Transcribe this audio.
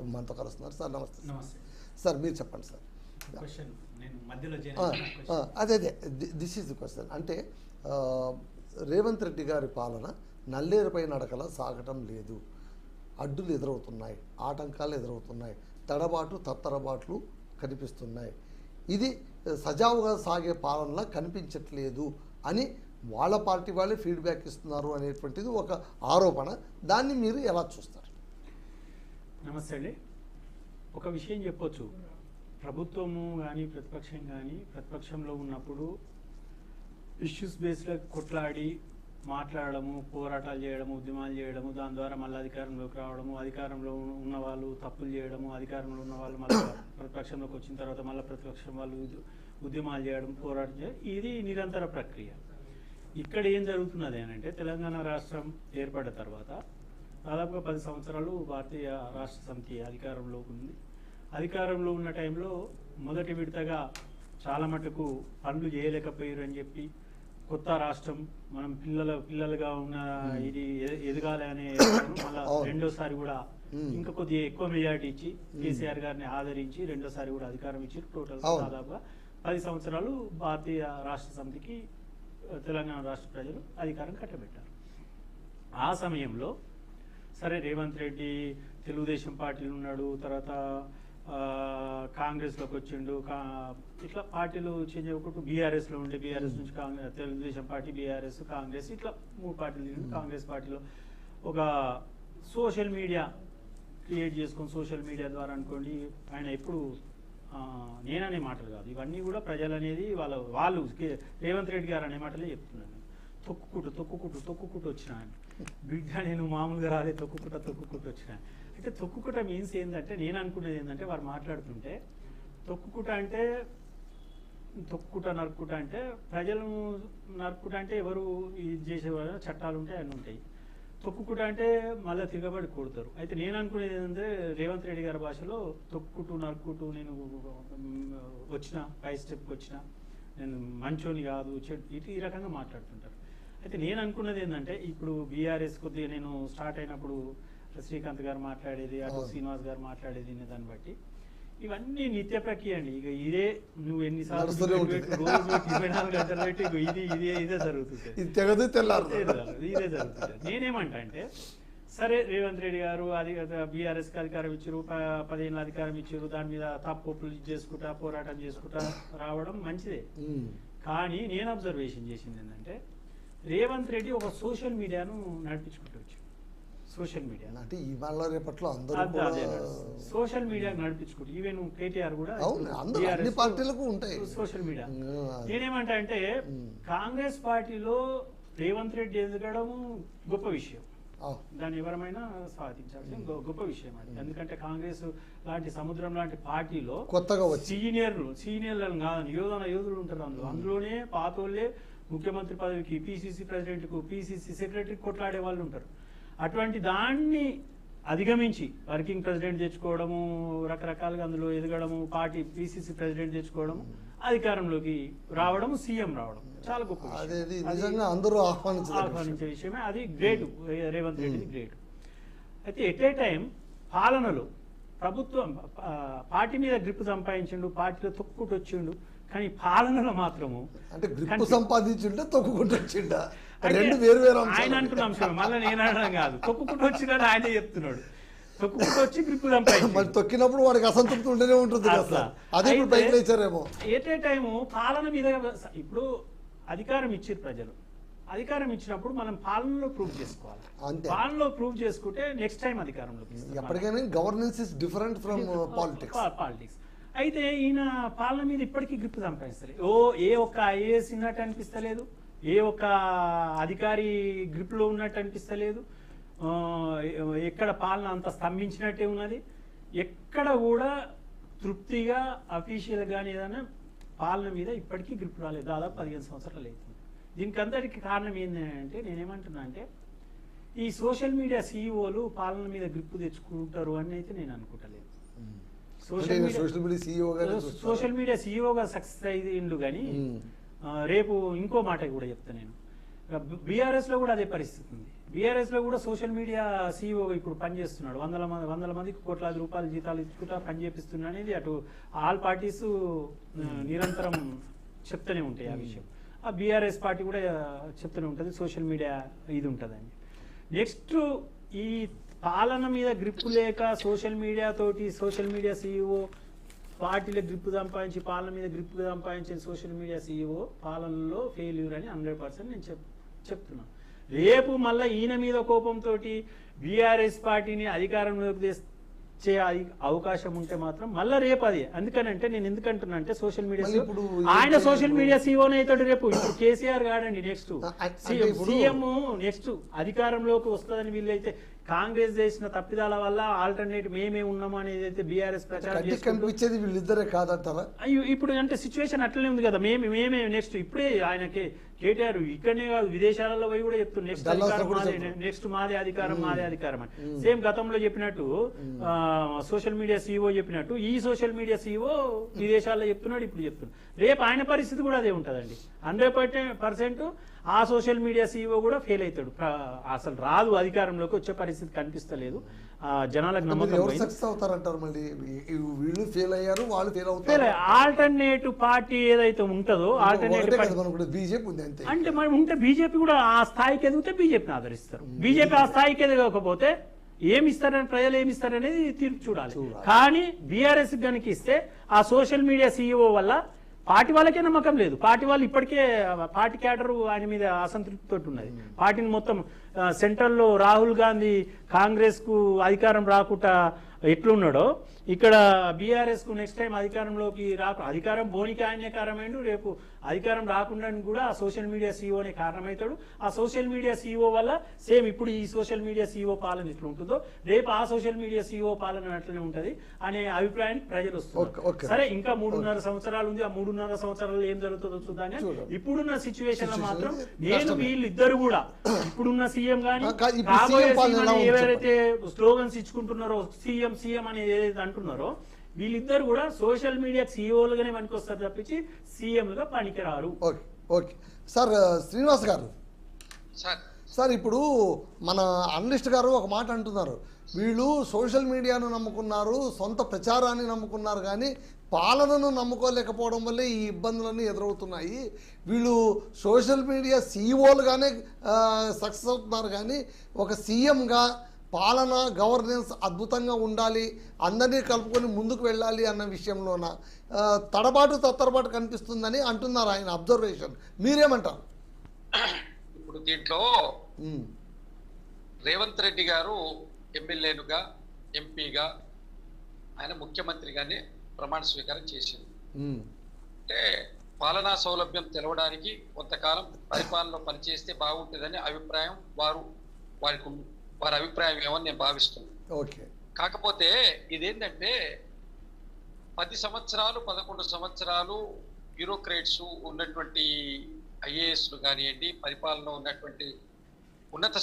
ఇప్పుడు మనతో కలుస్తున్నారు సార్. నమస్తే నమస్తే సార్. మీరు చెప్పండి సార్. క్వశ్చన్ నేను మధ్యలో అదే దిస్ ఈజ్ ది క్వశ్చన్. అంటే రేవంత్ రెడ్డి గారి పాలన నల్లేరుపై నడకల సాగటం లేదు, అడ్డులు ఎదురవుతున్నాయి, ఆటంకాలు ఎదురవుతున్నాయి, తత్తరబాట్లు కనిపిస్తున్నాయి, ఇది సజావుగా సాగే పాలనలా కనిపించట్లేదు అని వాళ్ళ పార్టీ వాళ్ళే ఫీడ్బ్యాక్ ఇస్తున్నారు అనేటువంటిది ఒక ఆరోపణ. దాన్ని మీరు ఎలా చూస్తారు? నమస్తే అండి. ఒక విషయం చెప్పొచ్చు, ప్రభుత్వము కానీ ప్రతిపక్షం కానీ ప్రతిపక్షంలో ఉన్నప్పుడు ఇష్యూస్ బేస్లో కొట్లాడి మాట్లాడము, పోరాటాలు చేయడము, ఉద్యమాలు చేయడము, దాని ద్వారా మళ్ళీ అధికారంలోకి రావడము, అధికారంలో ఉన్న వాళ్ళు తప్పులు చేయడము, అధికారంలో ఉన్న వాళ్ళు మళ్ళీ ప్రతిపక్షంలోకి వచ్చిన తర్వాత మళ్ళీ ప్రతిపక్షం వాళ్ళు ఉద్యమాలు చేయడం, పోరాటం చేయడం, ఇది నిరంతర ప్రక్రియ. ఇక్కడ ఏం జరుగుతున్నది అంటే తెలంగాణ రాష్ట్రం ఏర్పడిన తర్వాత దాదాపుగా 10 సంవత్సరాలు భారతీయ రాష్ట్ర సమితి అధికారంలో ఉంది. అధికారంలో ఉన్న టైంలో మొదటి విడతగా చాలా మటుకు పనులు చేయలేకపోయారు అని చెప్పి కొత్త రాష్ట్రం మనం పిల్లలుగా ఉన్న ఇది ఎదగాలి అనే మళ్ళీ రెండోసారి కూడా ఇంకా కొద్దిగా ఎక్కువ మెజారిటీ ఇచ్చి కేసీఆర్ గారిని ఆదరించి రెండోసారి కూడా అధికారం ఇచ్చి టోటల్ దాదాపుగా 10 సంవత్సరాలు భారతీయ రాష్ట్ర సమితికి తెలంగాణ రాష్ట్ర ప్రజలు అధికారం కట్టబెట్టారు. ఆ సమయంలో సరే రేవంత్ రెడ్డి తెలుగుదేశం పార్టీలో ఉన్నాడు, తర్వాత కాంగ్రెస్లోకి వచ్చిండు, ఇట్లా పార్టీలు చేంజ్ అవ్వకుండా బీఆర్ఎస్లో ఉండే, బీఆర్ఎస్ నుంచి తెలుగుదేశం పార్టీ, బీఆర్ఎస్, కాంగ్రెస్, ఇట్లా 3 పార్టీలు. కాంగ్రెస్ పార్టీలో ఒక సోషల్ మీడియా క్రియేట్ చేసుకొని సోషల్ మీడియా ద్వారా అనుకోండి, ఆయన ఎప్పుడు నేననే మాటలు కాదు, ఇవన్నీ కూడా ప్రజలు అనేది వాళ్ళు రేవంత్ రెడ్డి గారు అనే మాటలే చెప్తున్నాను. తొక్కుకుంటూ వచ్చిన బిడ్డ, నేను మామూలుగా రాలే, తొక్కుకుంటూ వచ్చిన అంటే తొక్కుకుట మీన్స్ ఏంటంటే, నేను అనుకునేది ఏంటంటే వారు మాట్లాడుతుంటే తొక్కుకుట అంటే నరుకుట అంటే ప్రజలను నరుకుట అంటే ఎవరు ఇది చేసేవారు, చట్టాలు ఉంటాయి, అన్నీ ఉంటాయి. తొక్కుకుట అంటే మళ్ళీ తిరగబడి కొడతారు. అయితే నేను అనుకునేది ఏంటంటే రేవంత్ రెడ్డి గారి భాషలో తొక్కుకుంటూ నరుకుటూ నేను వచ్చిన, పై స్టెప్కి వచ్చిన, నేను మంచోని కాదు, ఇటు ఈ రకంగా మాట్లాడుతుంటారు. అయితే నేను అనుకున్నది ఏంటంటే, ఇప్పుడు బీఆర్ఎస్ కొద్దిగా నేను స్టార్ట్ అయినప్పుడు శ్రీకాంత్ గారు మాట్లాడేది, అటు శ్రీనివాస్ గారు మాట్లాడేది, దాన్ని బట్టి ఇవన్నీ నిత్య ప్రక్రియ అండి. ఇక ఇదే నువ్వు ఎన్నిసార్లు రోజు 24 గంటలు పెట్టి ఇదే జరుగుతుంది, ఇదే జరుగుతుంది. నేనేమంటా అంటే, సరే రేవంత్ రెడ్డి గారు బీఆర్ఎస్కి అధికారం ఇచ్చారు, 10 ఏళ్ళ అధికారం ఇచ్చారు, దాని మీద తప్పులు చేసుకుంటా పోరాటం చేసుకుంటా రావడం మంచిదే. కానీ నేను అబ్జర్వేషన్ చేసింది ఏంటంటే, రేవంత్ రెడ్డి ఒక సోషల్ మీడియాను నడిపించుకుంటూ వచ్చాడు. సోషల్ మీడియా అంటే ఇవాళ రేపట్లో సోషల్ మీడియా నడిపించుకుంటూ, ఈవెన్ కేటీఆర్ కూడా ఉంటాయి సోషల్ మీడియా. నేనేమంటా అంటే, కాంగ్రెస్ పార్టీలో రేవంత్ రెడ్డి ఎదగడము గొప్ప విషయం, దాన్ని ఎవరమైనా స్వాగతించాల్సిన గొప్ప విషయం అది. ఎందుకంటే కాంగ్రెస్ లాంటి సముద్రం లాంటి పార్టీలో కొత్తగా సీనియర్లను కాదని యోధులు ఉంటారు. అందులోనే పాతోళ్ళే ముఖ్యమంత్రి పదవికి, పిసిసి ప్రెసిడెంట్కు, పిసిసి సెక్రటరీకి కొట్లాడే వాళ్ళు ఉంటారు. అటువంటి దాన్ని అధిగమించి వర్కింగ్ ప్రెసిడెంట్ తెచ్చుకోవడము, రకరకాలుగా అందులో ఎదగడము, పార్టీ పిసిసి ప్రెసిడెంట్ తెచ్చుకోవడము, అధికారంలోకి రావడం, సీఎం రావడం చాలా గొప్ప ఆహ్వానించే విషయమే. అది గ్రేట్, రేవంత్ రెడ్డి గ్రేట్. అయితే ఎట్ ఏ టైం పాలనలో ప్రభుత్వం పార్టీ మీద గ్రిప్ సంపాదించిండు, పార్టీలో తొక్కుకుంటూ వచ్చిండు, కానీ పాలనలో మాత్రము అంటే గ్రిప్ సంపాదించిండా తొక్కుకుంటూ వచ్చిండా, రెండు వేరు ఆయన అనుకున్న అంశం. మళ్ళీ నేను అనడం కాదు, తొక్కుకుంటూ వచ్చినాడు ఆయనే చెప్తున్నాడు. తొక్కుకుంటూ వచ్చి గ్రిప్ సంపాదించి తొక్కినప్పుడు వాడికి అసంతృప్తి ఉంటేనే ఉంటుంది కదా, అదే పైకి లేచారేమో. ఎట్ ఏ టైము పాలన మీద ఇప్పుడు అధికారం ఇచ్చారు ప్రజలు, అధికారం ఇచ్చినప్పుడు మనం పాలనలో ప్రూవ్ చేసుకోవాలి. పాలనలో ప్రూవ్ చేసుకుంటే నెక్స్ట్ టైం అధికారంలోకి ఎప్పటికైనా governance is different from politics. అయితే ఈయన పాలన మీద ఇప్పటికీ గ్రిప్ సంపాదిస్తలేదు. ఏ ఒక్క ఐఏఎస్ ఉన్నట్టు అనిపిస్తలేదు, ఏ ఒక్క అధికారి గ్రిప్లో ఉన్నట్టు అనిపిస్తలేదు, ఎక్కడ పాలన అంత స్తంభించినట్టే ఉన్నది. ఎక్కడ కూడా తృప్తిగా అఫీషియల్ కానీ ఏదైనా పాలన మీద ఇప్పటికీ గ్రిప్ రాలేదు. దాదాపు 15 సంవత్సరాలు అవుతుంది. దీనికి అందరికీ కారణం ఏంటంటే, నేనేమంటున్నా అంటే, ఈ సోషల్ మీడియా సీఈఓలు పాలన మీద గ్రిప్ తెచ్చుకుంటారు అని అయితే నేను అనుకుంటలేదు. సోషల్ మీడియా సీఈఓగా సక్సెస్ అయ్యిండు. కానీ రేపు ఇంకో మాట కూడా చెప్తా నేను, బీఆర్ఎస్ లో కూడా అదే పరిస్థితి ఉంది. బీఆర్ఎస్ లో కూడా సోషల్ మీడియా సీఈఓ ఇప్పుడు పనిచేస్తున్నాడు, వందల మందికి కోట్లాది రూపాయల జీతాలు ఇచ్చుకుంటా పనిచేపిస్తున్నాడు అనేది అటు ఆల్ పార్టీస్ నిరంతరం చెప్తూనే ఉంటాయి ఆ విషయం. ఆ బీఆర్ఎస్ పార్టీ కూడా చెప్తూనే ఉంటుంది సోషల్ మీడియా ఇది ఉంటుందని. నెక్స్ట్ ఈ పాలన మీద గ్రిప్ లేక సోషల్ మీడియా తోటి సోషల్ మీడియా సీఈఓ పార్టీలో గ్రిప్ సంపాదించి పాలన మీద గ్రిప్ సంపాదించిన సోషల్ మీడియా సీఈఓ పాలనలో ఫెయిల్యూర్ అని 100% నేను చెప్తున్నాను. రేపు మళ్ళీ ఈయన మీద కోపంతో బీఆర్ఎస్ పార్టీని అధికారంలోకి తెచ్చే అవకాశం ఉంటే మాత్రం మళ్ళీ రేపు అది. అందుకనంటే నేను ఎందుకంటున్నా అంటే సోషల్ మీడియా ఆయన సోషల్ మీడియా సీఓనే అవుతాడు రేపు. ఇప్పుడు కేసీఆర్ గాడండి నెక్స్ట్ సీఎం, నెక్స్ట్ అధికారంలోకి వస్తుందని వీళ్ళైతే కాంగ్రెస్ చేసిన తప్పిదాల వల్ల ఆల్టర్నేట్ మేమే ఉన్నాము అనేది అయితే బీఆర్ఎస్ ప్రచారం కనిపించేది వీళ్ళిద్దరే కాదంటారా? ఇప్పుడు అంటే సిచ్యువేషన్ అట్లనే ఉంది కదా. మేమే నెక్స్ట్ ఇప్పుడే ఆయనకి కేటీఆర్ ఇక్కడనే కాదు విదేశాలలో పోయి కూడా చెప్తున్నారు నెక్స్ట్ అధికారం మాదే, నెక్స్ట్ మాదే అధికారం అని. సేమ్ గతంలో చెప్పినట్టు సోషల్ మీడియా సీఈఓ చెప్పినట్టు ఈ సోషల్ మీడియా సీఈఓ విదేశాల్లో చెప్తున్నాడు, ఇప్పుడు చెప్తున్నాడు. రేపు ఆయన పరిస్థితి కూడా అదే ఉంటుందండి. 100% ఆ సోషల్ మీడియా సీఈఓ కూడా ఫెయిల్ అవుతాడు. అసలు రాదు, అధికారంలోకి వచ్చే పరిస్థితి కనిపిస్తలేదు. జనాలకు నమ్మకం ఆల్టర్నేటివ్ పార్టీ ఏదైతే ఉంటుందో ఆల్టర్నేటివ్ అంటే మనం ఉంటే బీజేపీ కూడా ఆ స్థాయికి ఎదిగితే బీజేపీని ఆదరిస్తారు. బీజేపీ ఆ స్థాయికి ఎదగకపోతే ఏమిస్తారని ప్రజలు ఏమిస్తారనేది తీర్పు చూడాలి. కానీ బీఆర్ఎస్ కనుక ఇస్తే ఆ సోషల్ మీడియా సీఈఓ వల్ల పార్టీ వాళ్ళకే నమ్మకం లేదు. పార్టీ వాళ్ళు ఇప్పటికే పార్టీ క్యాడర్ ఆయన మీద అసంతృప్తితో ఉన్నది. పార్టీని మొత్తం సెంట్రల్లో రాహుల్ గాంధీ కాంగ్రెస్ కు అధికారం రాకుండా ఎట్లున్నాడో ఇక్కడ బీఆర్ఎస్ కు నెక్స్ట్ టైం అధికారంలోకి అధికారం బోనికి ఆయనే కారణమైండు. రేపు అధికారం రాకుండా కూడా ఆ సోషల్ మీడియా సీఈఓనే కారణమవుతాడు. ఆ సోషల్ మీడియా సీఈఓ వల్ల సేమ్ ఇప్పుడు ఈ సోషల్ మీడియా సీఈఓ పాలన ఎట్లా ఉంటుందో రేపు ఆ సోషల్ మీడియా సీఈఓ పాలన అట్లనే ఉంటది అనే అభిప్రాయానికి ప్రజలు వస్తున్నారు. సరే ఇంకా 3.5 సంవత్సరాలు ఉంది. ఆ 3.5 సంవత్సరాలు ఏం జరుగుతుందో చూద్దాం. ఇప్పుడున్న సిచ్యువేషన్ లో మాత్రం వీళ్ళిద్దరు కూడా ఇప్పుడున్న సీఎం గానీ కాబోయే ఎవరైతే స్లోగన్స్ ఇచ్చుకుంటున్నారో సీఎం అనేది ఏదైతే అంటున్నారో వీళ్ళిద్దరు కూడా సోషల్ మీడియా సీఈఓలుగానే పనికొస్తారు తప్పించి సీఎంలుగా పనికిరారు. Okay sir. శ్రీనివాస్ గారు సార్, ఇప్పుడు మన అనలిస్ట్ గారు ఒక మాట అంటున్నారు, వీళ్ళు సోషల్ మీడియాను నమ్ముకున్నారు, సొంత ప్రచారాన్ని నమ్ముకున్నారు, కానీ పాలనను నమ్ముకోలేకపోవడం వల్లే ఈ ఇబ్బందులన్నీ ఎదురవుతున్నాయి. వీళ్ళు సోషల్ మీడియా సీఈఓలుగానే సక్సెస్ అవుతున్నారు, కానీ ఒక సీఎంగా పాలన గవర్నెన్స్ అద్భుతంగా ఉండాలి, అందరినీ కలుపుకొని ముందుకు వెళ్ళాలి అన్న విషయంలోన తత్తరబాటు కనిపిస్తుందని అంటున్నారు ఆయన అబ్జర్వేషన్. మీరేమంటారు? ఇప్పుడు దీంట్లో రేవంత్ రెడ్డి గారు ఎమ్మెల్యేలుగా ఎంపీగా ఆయన ముఖ్యమంత్రిగానే ప్రమాణ స్వీకారం చేసింది. అంటే పాలనా సౌలభ్యం తెలవడానికి కొంతకాలం పరిపాలనలో పనిచేస్తే బాగుంటుందని అభిప్రాయం వారి అభిప్రాయం ఏమని నేను భావిస్తున్నాను. కాకపోతే ఇదేంటంటే 10 సంవత్సరాలు 11 సంవత్సరాలు బ్యూరోక్రేట్స్ ఉన్నటువంటి ఐఏఎస్లు కానివ్వండి, పరిపాలన ఉన్నటువంటి ఉన్నత